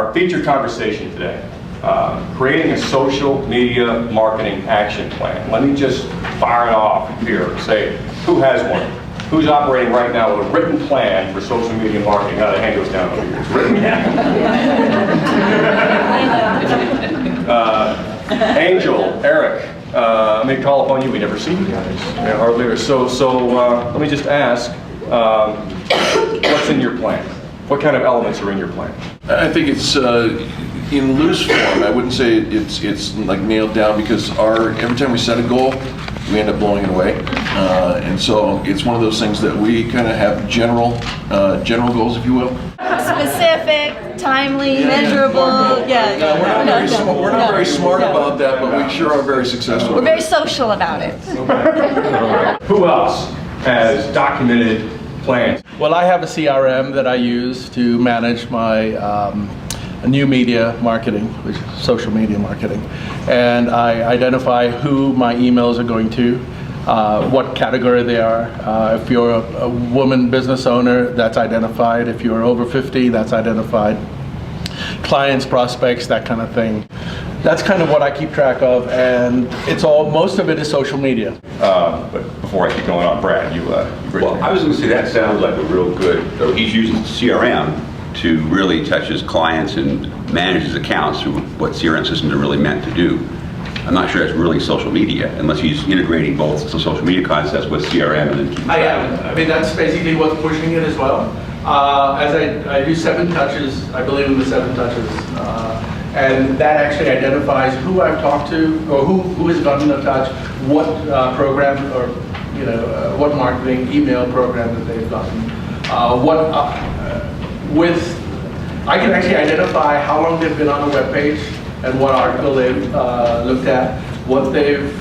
our featured conversation today, creating a social media marketing action plan. Let me just fire it off here. Say, who has one? Who's operating right now with a written plan for social media marketing? Now the hand goes down over here. It's written. Angel, Eric, let me call upon you. We never see you guys. Hardly. So let me just ask, what's in your plan? What kind of elements are in your plan? I think it's in loose form. I wouldn't say it's like nailed down, because every time we set a goal, we end up blowing it away. And so it's one of those things that we kind of have general goals, if you will. Specific, timely, measurable. We're not very smart about that, but we sure are very successful. We're very social about it. Who else has documented plans? Well, I have a CRM that I use to manage my new media marketing, which is social media marketing. And I identify who my emails are going to, what category they are. If you're a woman business owner, that's identified. If you're over 50, that's identified. Clients, prospects, that kind of thing. That's kind of what I keep track of, and most of it is social media. But before I keep going on, Brad, you well, I was going to say that sounds like a real good. He's using CRM to really touch his clients and manage his accounts through what CRM systems are really meant to do. I'm not sure that's really social media, unless he's integrating both the social media concepts with CRM and then keep I mean, that's basically what's pushing it as well. As I do 7 touches, I believe in the 7 touches. And that actually identifies who I've talked to, or who has gotten a touch, what program, or what marketing email program that they've gotten. I can actually identify how long they've been on the web page and what article they've looked at, what they've,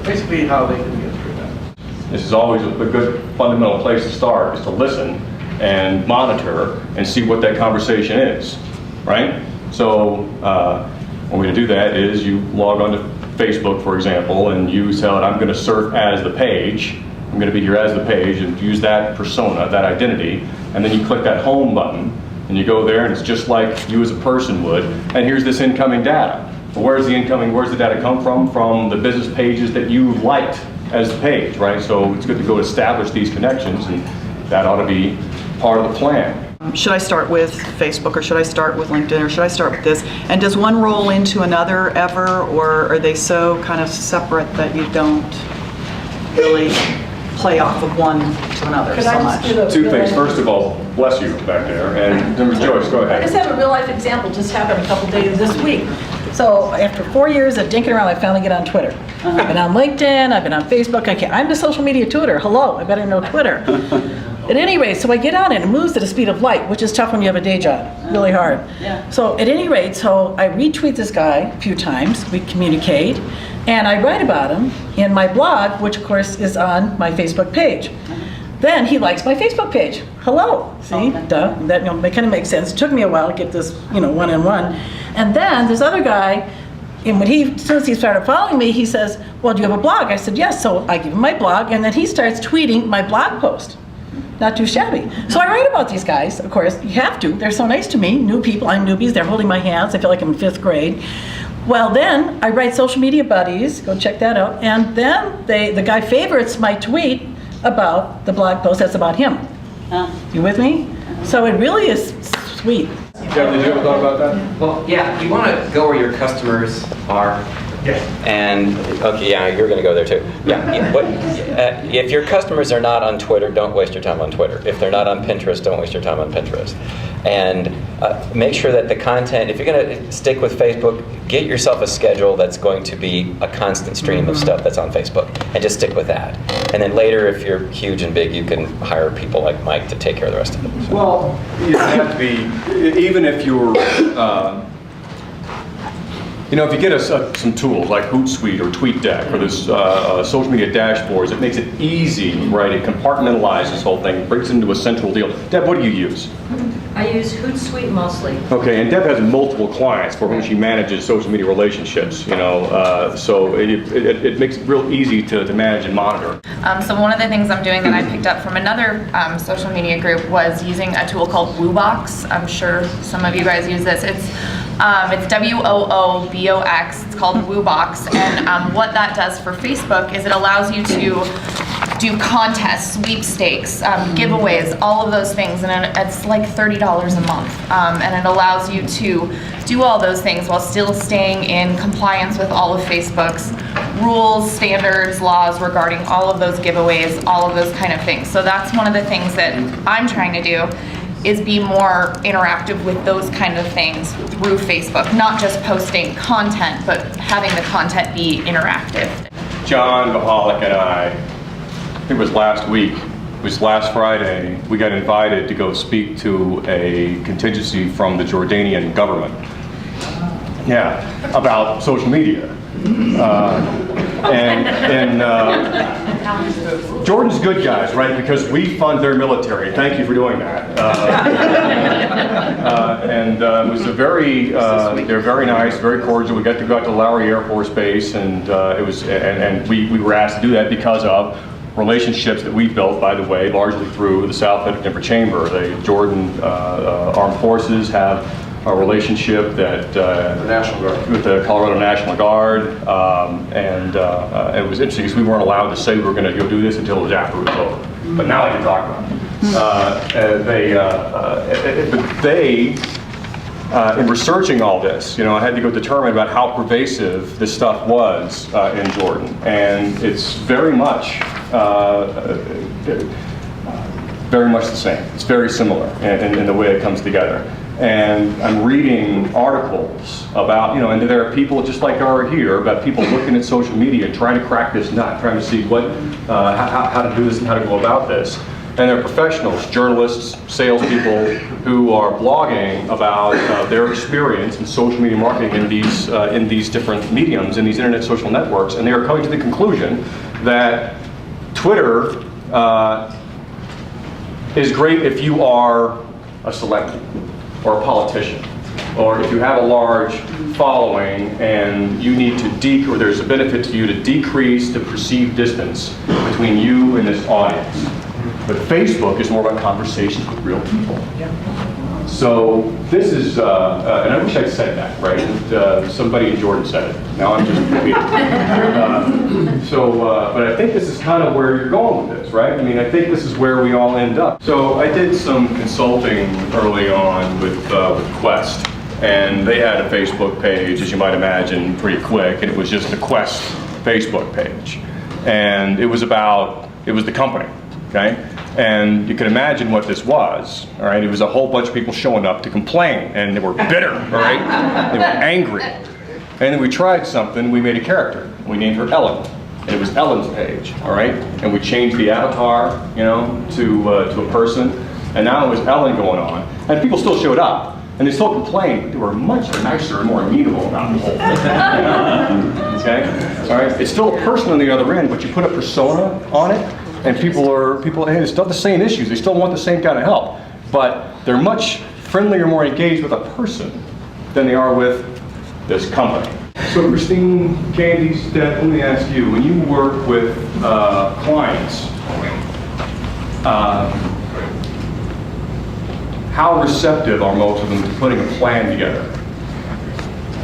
basically how they can get through that. This is always a good fundamental place to start, is to listen and monitor and see what that conversation is, right? So one way to do that is you log on to Facebook, for example, and you tell it, I'm going to serve as the page. I'm going to be here as the page, and use that persona, that identity, and then you click that home button, and you go there, and it's just like you as a person would, and here's this incoming data. Well, where's the data come from? From the business pages that you liked as the page, right? So it's good to go establish these connections, and that ought to be part of the plan. Should I start with Facebook, or should I start with LinkedIn, or should I start with this? And does one roll into another ever, or are they so kind of separate that you don't really play off of one to another so much? Two things. First of all, bless you back there, and Joyce, go ahead. I just have a real life example just happened a couple days this week. So after 4 years of dinking around, I finally get on Twitter. I've been on LinkedIn, I've been on Facebook. I'm the social media tutor. Hello, I better know Twitter. At any rate, so I get on it, and it moves at the speed of light, which is tough when you have a day job, really hard. Yeah. So at any rate, so I retweet this guy a few times, we communicate, and I write about him in my blog, which of course is on my Facebook page. Then he likes my Facebook page. Hello, see, duh, that kind of makes sense. It took me a while to get this, one-on-one. And then this other guy, and as soon as he started following me, he says, well, do you have a blog? I said, yes. So I give him my blog, and then he starts tweeting my blog post. Not too shabby. So I write about these guys, of course. You have to. They're so nice to me. New people. I'm newbies. They're holding my hands. I feel like I'm in 5th grade. Well, then I write Social Media Buddies. Go check that out. And then the guy favorites my tweet about the blog post that's about him. You with me? So it really is sweet. Jeff, did you ever thought about that? Well, yeah. You want to go where your customers are. Yes. And okay, yeah, you're going to go there too. Yeah. But if your customers are not on Twitter, don't waste your time on Twitter. If they're not on Pinterest, don't waste your time on Pinterest. And make sure that the content, if you're going to stick with Facebook, get yourself a schedule that's going to be a constant stream of stuff that's on Facebook, and just stick with that. And then later, if you're huge and big, you can hire people like Mike to take care of the rest of it. So. Well, you have to be, even if you're, if you get some tools like Hootsuite or TweetDeck or this social media dashboards, it makes it easy, right? It compartmentalizes this whole thing, breaks it into a central deal. Deb, what do you use? I use Hootsuite mostly. Okay, and Deb has multiple clients for whom she manages social media relationships, so it makes it real easy to manage and monitor. So one of the things I'm doing that I picked up from another social media group was using a tool called Woobox. I'm sure some of you guys use this. It's WOOBOX. It's called Woobox, and what that does for Facebook is it allows you to do contests, sweepstakes, giveaways, all of those things, and it's like $30 a month, and it allows you to do all those things while still staying in compliance with all of Facebook's rules, standards, laws regarding all of those giveaways, all of those kind of things. So that's one of the things that I'm trying to do, is be more interactive with those kind of things through Facebook, not just posting content, but having the content be interactive. John Bahalik and I think it was last week, it was last Friday, we got invited to go speak to a contingency from the Jordanian government. Yeah, about social media. Jordan's good, guys, right? Because we fund their military. Thank you for doing that. It was a they're very nice, very cordial. We got to go out to Lowry Air Force Base, and we were asked to do that because of relationships that we built, by the way, largely through the South Denver Chamber. The Jordan Armed Forces have a relationship that with the Colorado National Guard, and it was interesting because we weren't allowed to say we were going to go do this until it was after it was over. But now I can talk about it. In researching all this, I had to go determine about how pervasive this stuff was in Jordan, and it's very much the same. It's very similar in the way it comes together. And I'm reading articles about, and there are people just like are here, about people looking at social media and trying to crack this nut, trying to see how to do this and how to go about this. And they're professionals, journalists, salespeople who are blogging about their experience in social media marketing in these different mediums, in these internet social networks, and they are coming to the conclusion that Twitter is great if you are a celebrity or a politician, or if you have a large following and you need to or there's a benefit to you to decrease the perceived distance between you and this audience. But Facebook is more about conversations with real people. So this is, and I wish I'd said that, right? Somebody in Jordan said it. Now I'm just repeating. But I think this is kind of where you're going with this, right? I mean, I think this is where we all end up. So I did some consulting early on with Quest, and they had a Facebook page, as you might imagine, pretty quick, and it was just the Quest Facebook page. And it was the company, okay? And you can imagine what this was, all right? It was a whole bunch of people showing up to complain, and they were bitter, all right? They were angry. And then we tried something, we made a character. We named her Ellen, and it was Ellen's page, all right? And we changed the avatar, to a person, and now it was Ellen going on. And people still showed up, and they still complained, but they were much nicer and more amenable about the whole thing. Okay? All right? It's still a person on the other end, but you put a persona on it, and people, and it's not the same issues. They still want the same kind of help, but they're much friendlier, more engaged with a person than they are with this company. So Christine, Candy, Steph, let me ask you, when you work with clients, how receptive are most of them to putting a plan together?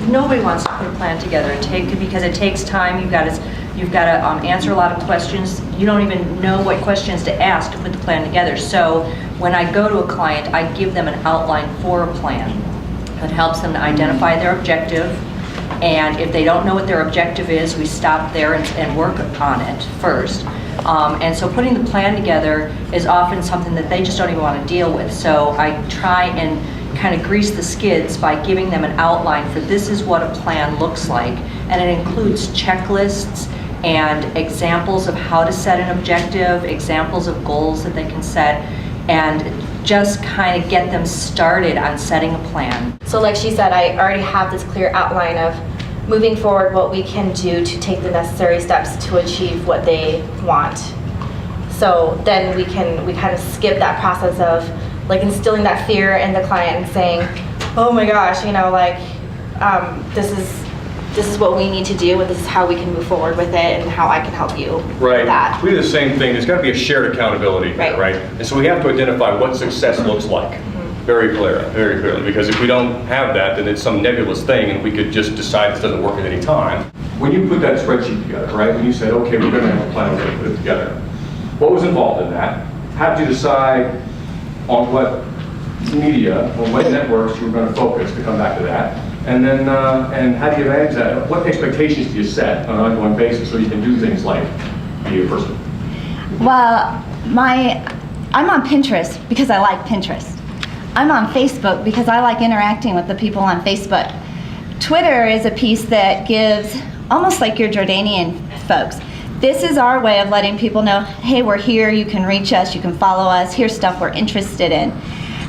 Nobody wants to put a plan together because it takes time. You've got to answer a lot of questions. You don't even know what questions to ask to put the plan together. So when I go to a client, I give them an outline for a plan that helps them to identify their objective. And if they don't know what their objective is, we stop there and work on it first. And so putting the plan together is often something that they just don't even want to deal with. So I try and kind of grease the skids by giving them an outline for this is what a plan looks like. And it includes checklists and examples of how to set an objective, examples of goals that they can set, and just kind of get them started on setting a plan. So like she said, I already have this clear outline of moving forward what we can do to take the necessary steps to achieve what they want. So then we kind of skip that process of like instilling that fear in the client and saying, oh my gosh, you know, like, this is what we need to do, and this is how we can move forward with it, and how I can help you with that. We do the same thing. There's got to be a shared accountability there, right? And so we have to identify what success looks like very clearly, because if we don't have that, then it's some nebulous thing, and we could just decide this doesn't work at any time. When you put that spreadsheet together, right, when you said, okay, we're going to have a plan, we're going to put it together, what was involved in that? How did you decide on what media or what networks you were going to focus to come back to that? And then, and how do you manage that? What expectations do you set on an ongoing basis so you can do things like be a person? Well, I'm on Pinterest because I like Pinterest. I'm on Facebook because I like interacting with the people on Facebook. Twitter is a piece that gives, almost like your Jordanian folks, this is our way of letting people know, hey, we're here, you can reach us, you can follow us, here's stuff we're interested in.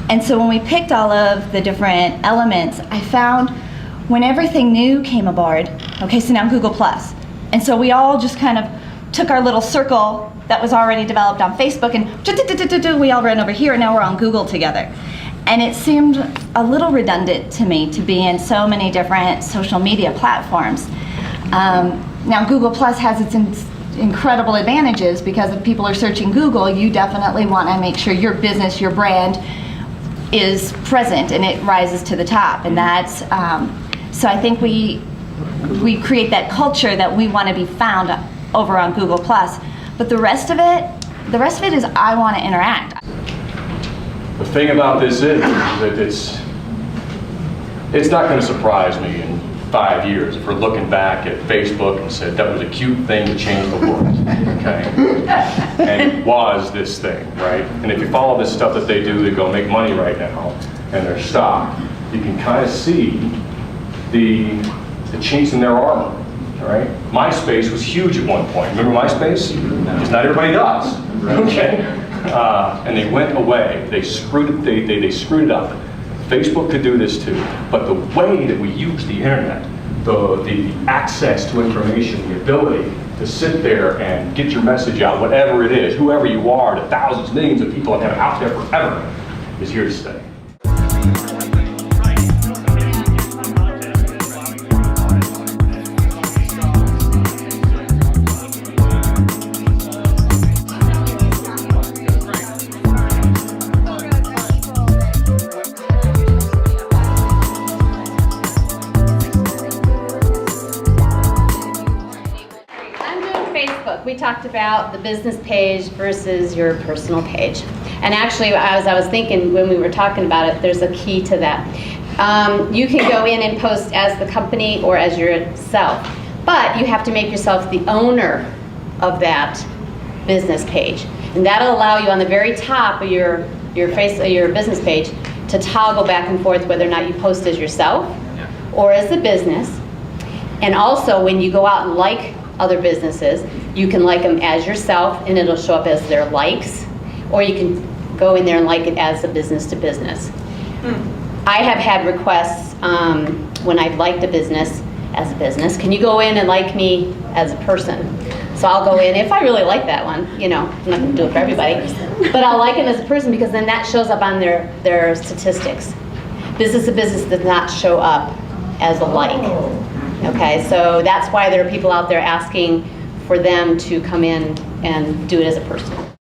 And so when we picked all of the different elements, I found when everything new came aboard, okay, so now Google+. And so we all just kind of took our little circle that was already developed on Facebook and we all ran over here, and now we're on Google together. And it seemed a little redundant to me to be in so many different social media platforms. Now Google+ has its incredible advantages, because if people are searching Google, you definitely want to make sure your business, your brand is present and it rises to the top. And that's, so I think we create that culture that we want to be found over on Google+. But the rest of it is I want to interact. The thing about this is that it's not going to surprise me in 5 years if we're looking back at Facebook and said that was a cute thing to change the world, okay? And it was this thing, right? And if you follow this stuff that they do, they go make money right now, and their stock, you can kind of see the chinks in their armor, all right? MySpace was huge at one point. Remember MySpace? Because not everybody does, okay? And they went away. They screwed it. They screwed it up. Facebook could do this too, but the way that we use the internet, the access to information, the ability to sit there and get your message out, whatever it is, whoever you are, to thousands, millions of people and have it out there forever, is here to stay. We talked about the business page versus your personal page. And actually, as I was thinking when we were talking about it, there's a key to that. You can go in and post as the company or as yourself, but you have to make yourself the owner of that business page. And that'll allow you on the very top of your business page to toggle back and forth whether or not you post as yourself or as a business. And also, when you go out and like other businesses, you can like them as yourself and it'll show up as their likes, or you can go in there and like it as a business to business. I have had requests when I've liked a business as a business, can you go in and like me as a person? So I'll go in, if I really like that one, you know, I'm not going to do it for everybody, but I'll like them as a person because then that shows up on their statistics. Business to business does not show up as a like. Okay, so that's why there are people out there asking for them to come in and do it as a person.